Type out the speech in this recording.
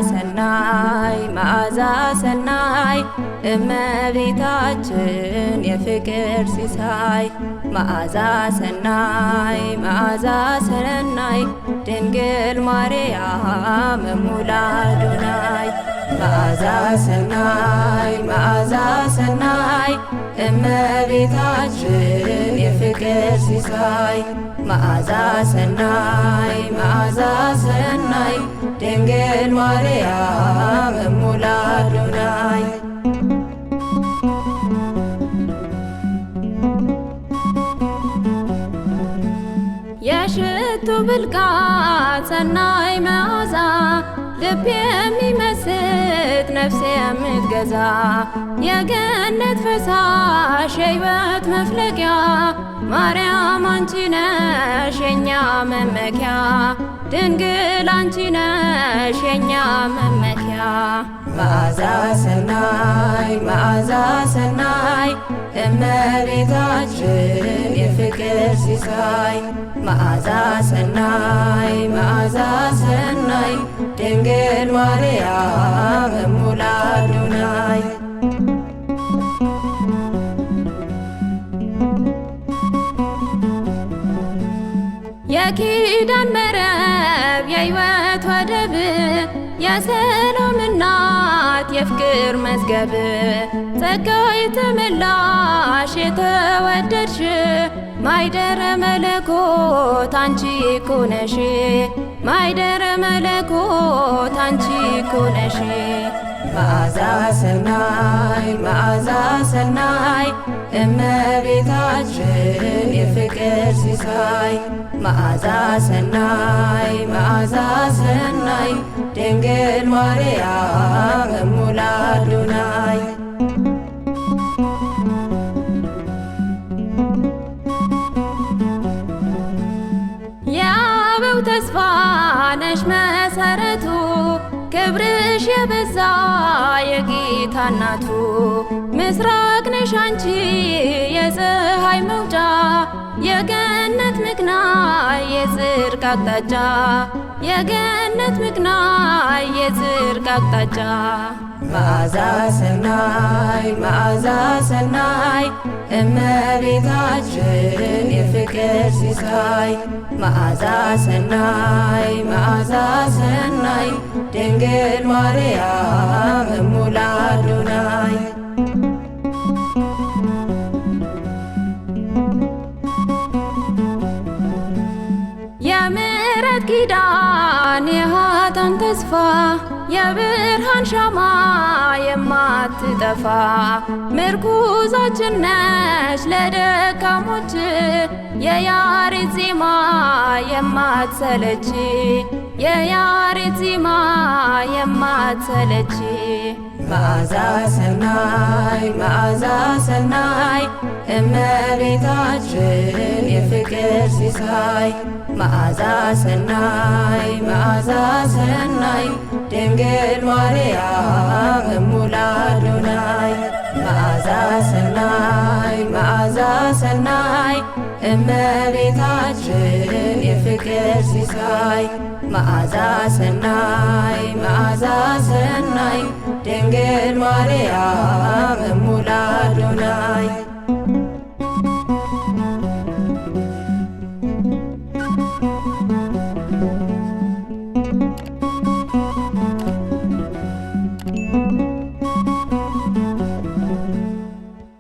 ሰናይ መዓዛ ሰናይ እመቤታችን የፍቅር ሲሳይ መዓዛ ሰናይ መዓዛ ሰናይ ድንግል ማርያም እሙለ አዶናይ መዓዛ ሰናይ መዓዛ ሰናይ እመቤታችን የፍቅር ሲሳይ መዓዛ ሰናይ መዓዛ ሰናይ ድንግል ማርያም እሙለ አዶናይ የሽቱ ብልቃት ሰናይ መዓዛ ልብ የሚመስጥ ነፍስ የምትገዛ የገነት ፈሳሽ የሕይወት መፍለቂያ ማርያም አንቺ ነሽ የኛ መመኪያ ድንግል አንቺ ነሽ የኛ መመኪያ መዓዛ ሰናይ መዓዛ ሰናይ እመቤታችን የፍቅር ሲሳይ መዓዛ ሰናይ መዓዛ ሰናይ ድንግል ማርያም እሙለ አዶናይ የኪዳን መረብ የሕይወት ወደብ የሰላም እናት የፍቅር መዝገብ ጸጋ የተመላሽ የተወደድሽ ማይደረ መለኮት አንቺ እኮ ነሽ ማይደረ መለኮት አንቺ እኮ ነሽ መዓዛ ሰናይ መዓዛ ሰናይ እመቤታችን የፍቅር ሲሳይ መዓዛ ሰናይ መዓዛ ሰናይ ድንግል ማርያም እሙለ አዶናይ የአበው ተስፋ ነሽ መሰረቱ ክብርሽ የበዛ የጌታ እናቱ ምስራቅ ነሽ አንቺ የፀሐይ መውጫ የገነት ምክንያት የጽድቅ አቅጣጫ የገነት ምክንያት የጽድቅ አቅጣጫ መዓዛ ሰናይ መዓዛ ሰናይ እመቤታችን የፍቅር ሲሳይ መዓዛ ሰናይ መዓዛ ሰናይ ድንግል ማርያም እሙለ አዶናይ የምሕረት ኪዳን የኃጥአን ተስፋ የብርሃን ሻማ የማትጠፋ ምርኩዛችን ነሽ ለደካሞች የያሬድ ዜማ የማትሰለች የያሬድ ዜማ የማትሰለች መዓዛ ሰናይ መዓዛ ሰናይ እመቤታችን የፍቅር ሲሳይ መዓዛ ሰናይ መዓዛ ሰናይ ድንግል ማርያም እሙለ አዶናይ መዓዛ ሰናይ መዓዛ ሰናይ እመቤታችን የፍቅር ሲሳይ መዓዛ ሰናይ መዓዛ ሰናይ ድንግል ማርያም